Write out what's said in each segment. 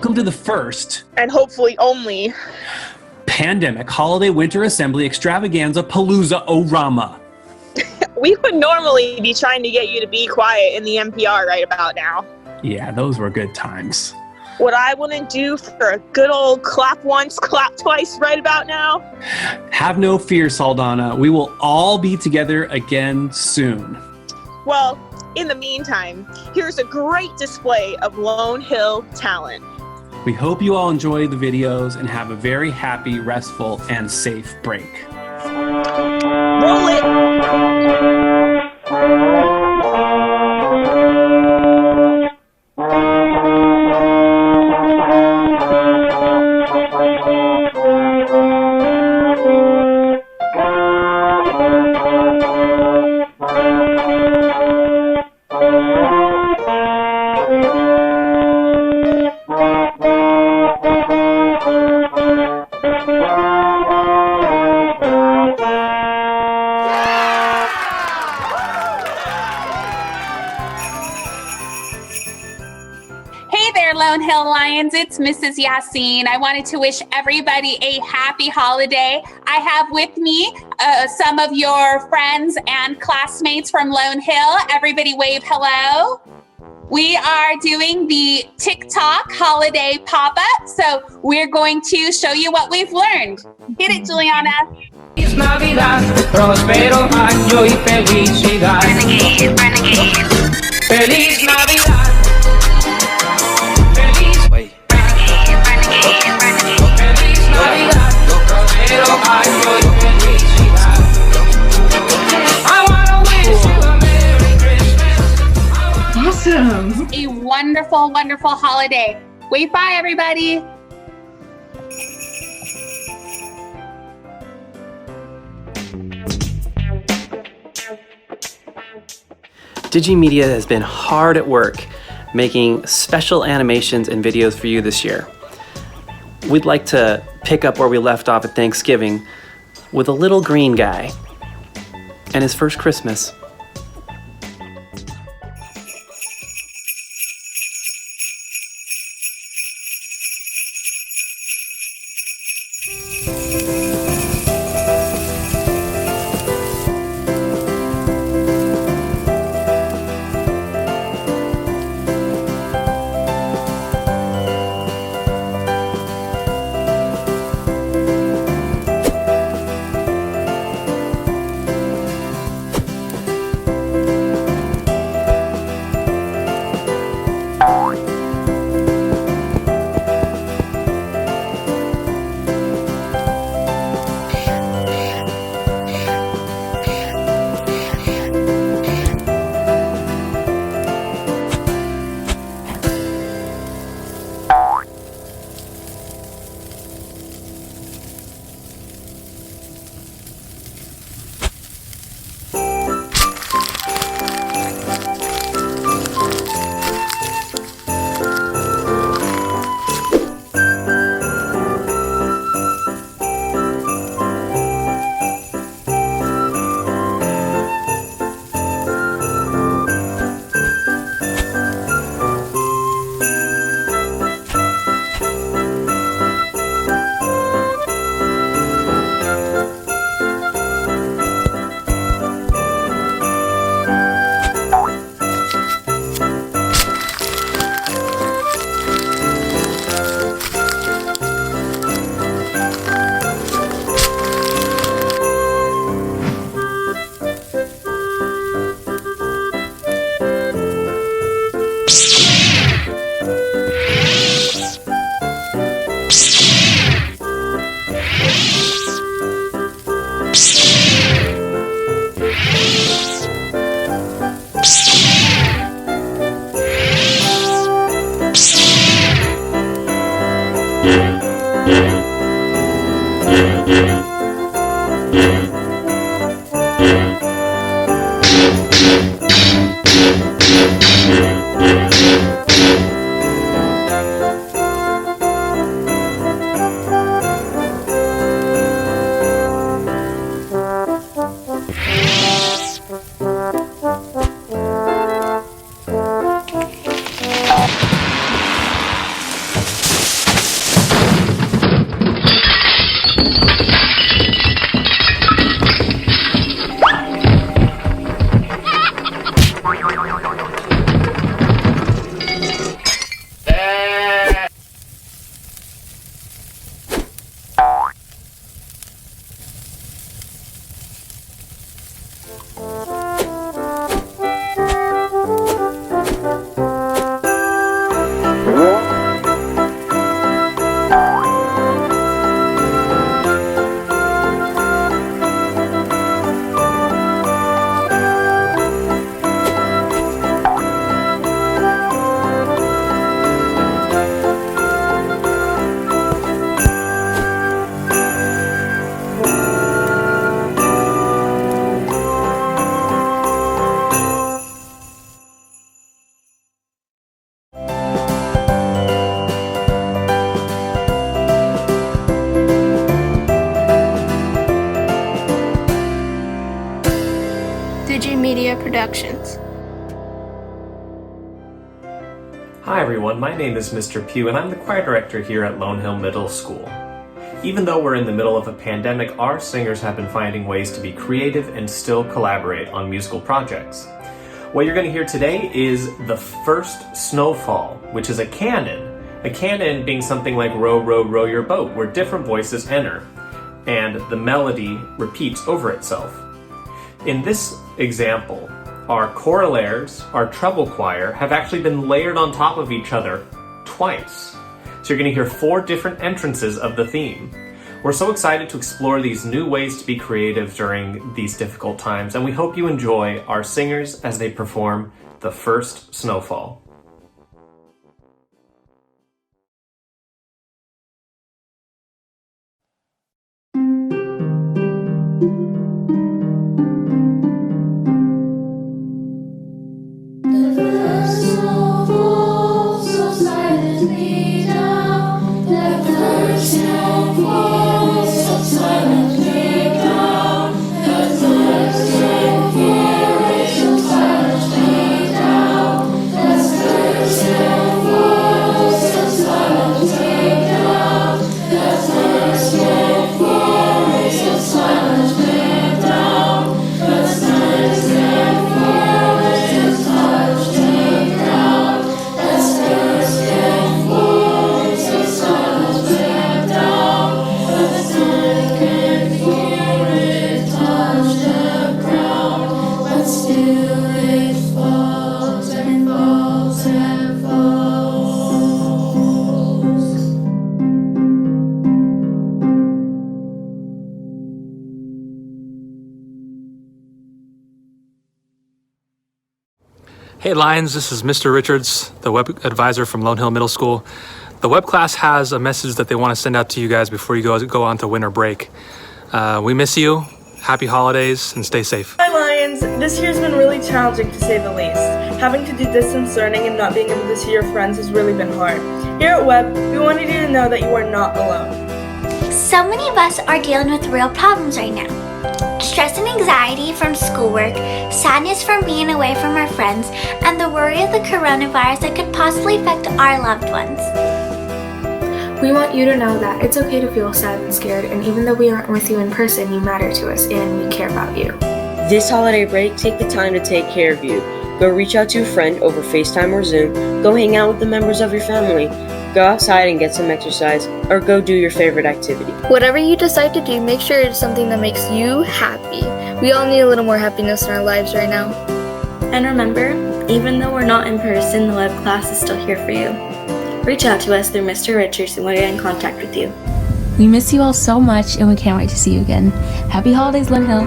welcome to the first, and hopefully only, pandemic holiday winter assembly Extravaganza-Palooza-o-Rama. We would normally be trying to get you to be quiet in the NPR right about now. Yeah, those were good times. What I wouldn't do for a good old clap once, clap twice right about now. Have no fear, Saldana. We will all be together again soon. Well, in the meantime, here's a great display of Lone Hill talent. We hope you all enjoy the videos and have a very happy, restful, and safe break. Roll it! Lone Hill Lions, it's Mrs. Yassine. I wanted to wish everybody a happy holiday. I have with me some of your friends and classmates from Lone Hill. Everybody wave hello. We are doing the TikTok holiday pop-up, so we're going to show you what we've learned. Get it, Juliana. Feliz Navidad, próspero año y felicidad. Feliz Navidad. Awesome. A wonderful, wonderful holiday. Wave bye, everybody. Digimedia has been hard at work making special animations and videos for you this year. We'd like to pick up where we left off at Thanksgiving with a little green guy and his first Christmas. Media Productions. Hi everyone, my name is Mr. Pugh and I'm the choir director here at Lone Hill Middle School. Even though we're in the middle of a pandemic, our singers have been finding ways to be creative and still collaborate on musical projects. What you're going to hear today is the first snowfall, which is a canon. A canon being something like row, row, row your boat, where different voices enter, and the melody repeats over itself. In this example, our chorallaires, our treble choir, have actually been layered on top of each other twice. So you're going to hear 4 different entrances of the theme. We're so excited to explore these new ways to be creative during these difficult times, and we hope you enjoy our singers as they perform the first snowfall. Hey Lions, this is Mr. Richards, the web advisor from Lone Hill Middle School. The web class has a message that they want to send out to you guys before you go on to winter break. We miss you, happy holidays, and stay safe. Hi Lions, this year's been really challenging to say the least. Having to do distance learning and not being able to see your friends has really been hard. Here at Web, we wanted you to know that you are not alone. So many of us are dealing with real problems right now. Stress and anxiety from schoolwork, sadness from being away from our friends, and the worry of the coronavirus that could possibly affect our loved ones. We want you to know that it's okay to feel sad and scared, and even though we aren't with you in person, you matter to us and we care about you. This holiday break, take the time to take care of you. Go reach out to a friend over FaceTime or Zoom. Go hang out with the members of your family. Go outside and get some exercise, or go do your favorite activity. Whatever you decide to do, make sure it's something that makes you happy. We all need a little more happiness in our lives right now. And remember, even though we're not in person, the web class is still here for you. Reach out to us through Mr. Richards and we'll get in contact with you. We miss you all so much and we can't wait to see you again. Happy holidays, Lone Hill.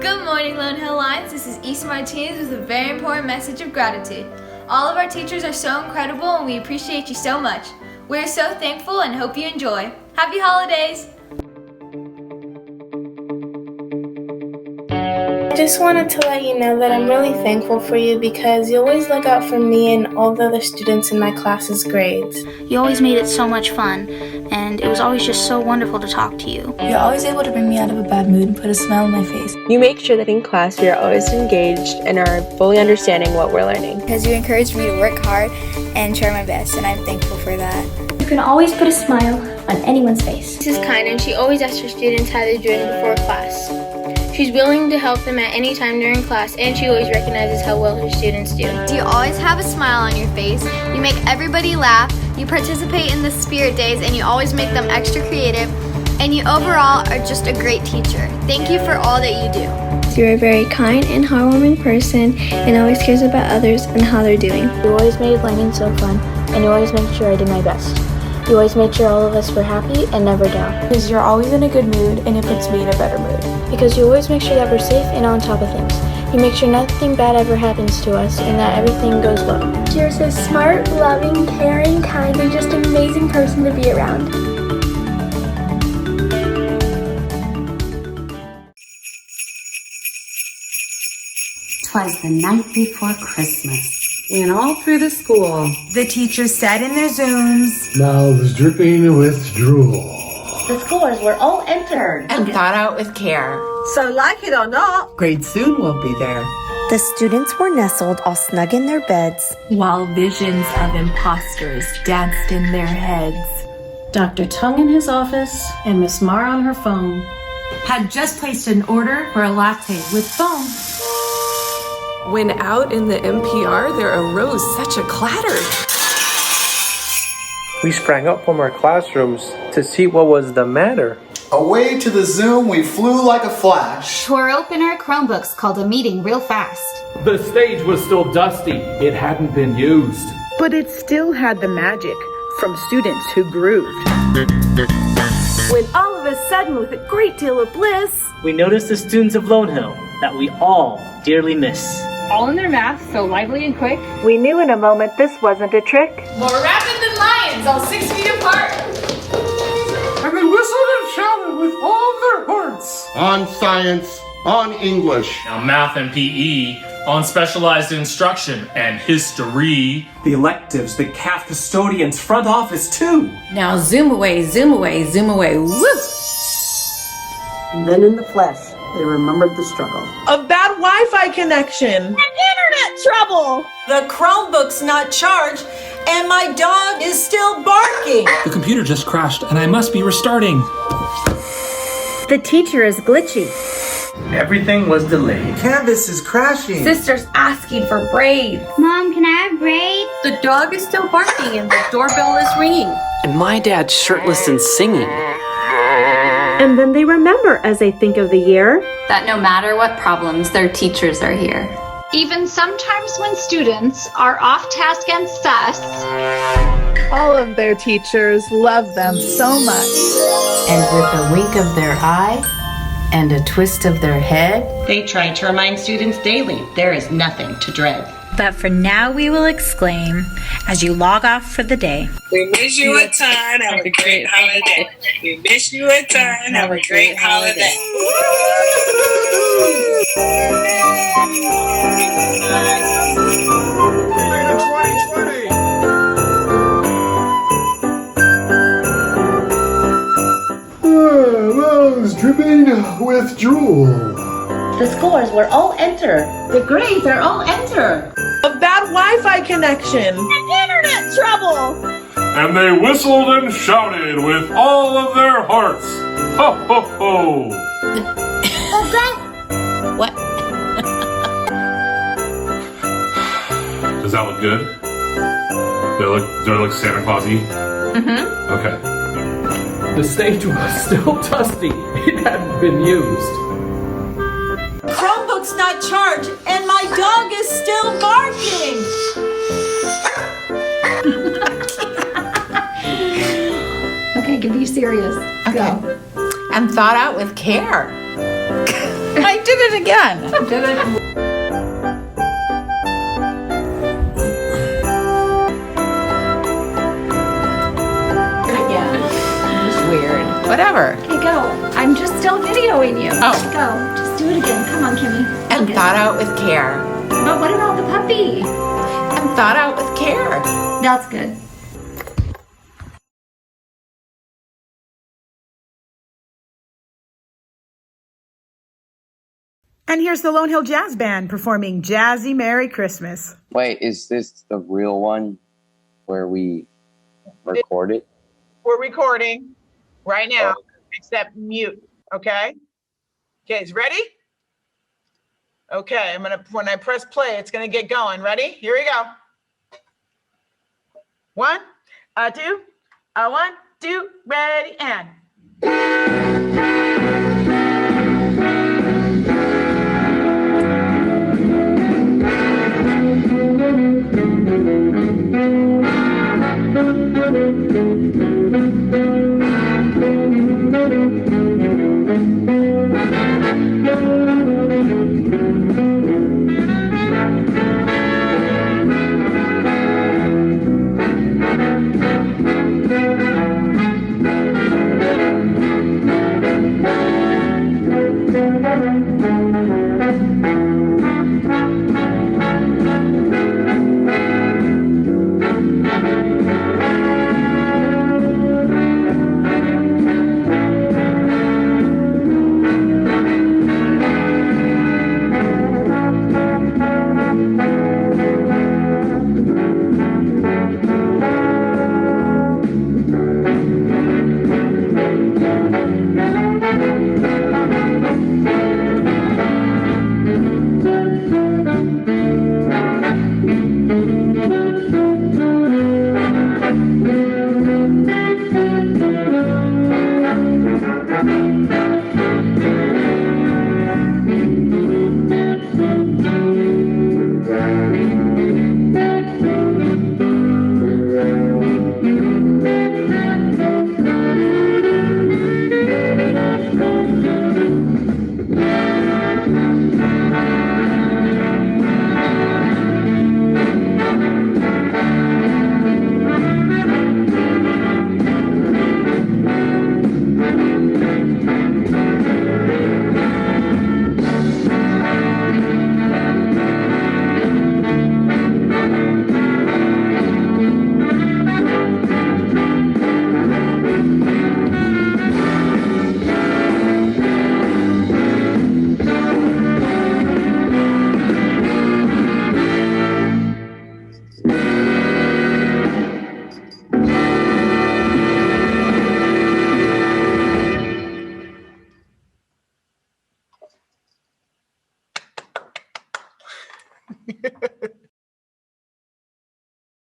Good morning, Lone Hill Lions. This is East Martinez with a very important message of gratitude. All of our teachers are so incredible and we appreciate you so much. We're so thankful and hope you enjoy. Happy holidays! I just wanted to let you know that I'm really thankful for you because you always look out for me and all the other students in my class's grades. You always made it so much fun, and it was always just so wonderful to talk to you. You're always able to bring me out of a bad mood and put a smile on my face. You make sure that in class we are always engaged and are fully understanding what we're learning. Because you encourage me to work hard and try my best, and I'm thankful for that. You can always put a smile on anyone's face. She's kind and she always asks her students how they're doing before class. She's willing to help them at any time during class, and she always recognizes how well her students do. Do you always have a smile on your face? You make everybody laugh, you participate in the spirit days, and you always make them extra creative, and you overall are just a great teacher. Thank you for all that you do. You're a very kind and heartwarming person and always cares about others and how they're doing. You always made learning so fun, and you always made sure I did my best. You always made sure all of us were happy and never down. Because you're always in a good mood and it puts me in a better mood. Because you always make sure that we're safe and on top of things. You make sure nothing bad ever happens to us and that everything goes well. You're so smart, loving, caring, kind, and just an amazing person to be around. 'Twas the night before Christmas. When all through the school, the teachers sat in their Zooms, mouths dripping with drool. The scores were all entered and thought out with care. So like it or not, grade soon will be there. The students were nestled all snug in their beds, while visions of imposters danced in their heads. Dr. Tung in his office and Miss Mar on her phone had just placed an order for a latte with foam. When out in the NPR, there arose such a clatter. We sprang up from our classrooms to see what was the matter. Away to the Zoom we flew like a flash. Tore open our Chromebooks, called a meeting real fast. The stage was still dusty. It hadn't been used. But it still had the magic from students who grooved. When all of a sudden, with a great deal of bliss, we noticed the students of Lone Hill that we all dearly miss. All in their math, so lively and quick. We knew in a moment this wasn't a trick. More rapid than lions, all 6 feet apart. And they whistled and shouted with all their hearts. On science, on English. On math and PE, on specialized instruction and history. The electives, the CAF custodians, front office too. Now zoom away, zoom away, zoom away, woo! And then in the flesh, they remembered the struggle. A bad Wi-Fi connection. And internet trouble. The Chromebook's not charged, and my dog is still barking. The computer just crashed, and I must be restarting. The teacher is glitchy. Everything was delayed. Canvas is crashing. Sister's asking for braids. Mom, can I have braids? The dog is still barking, and the doorbell is ringing. And my dad's shirtless and singing. And then they remember as they think of the year that no matter what problems, their teachers are here. Even sometimes when students are off task and sus, all of their teachers love them so much. And with a wink of their eye and a twist of their head, they try to remind students daily there is nothing to dread. But for now we will exclaim as you log off for the day. We miss you a ton. Have a great holiday. We miss you a ton. Have a great holiday. Mouths dripping with drool. The scores were all entered. The grades are all entered. A bad Wi-Fi connection. And internet trouble. And they whistled and shouted with all of their hearts. Ho, ho, ho. What? Does that look good? Do I look Santa Claus-y? Mm-hmm. Okay. The stage was still dusty. It hadn't been used. Chromebook's not charged, and my dog is still barking. Okay, can be serious. Okay. Go. And thought out with care. I did it again. Did it. Weird. Whatever. Okay, go. I'm just still videoing you. Oh. Go. Just do it again. Come on, Kimmy. And thought out with care. But what about the puppy? And thought out with care. That's good. And here's the Lone Hill Jazz Band performing Jazzy Merry Christmas. Wait, is this the real one where we record it? we're recording right now, except mute, okay? Okay, is ready? Okay, when I press play, it's gonna get going. Ready? Here we go. 1, 2, 1, 2, ready, and.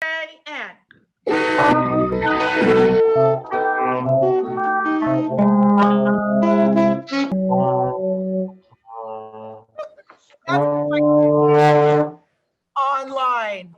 Ready, and. Online.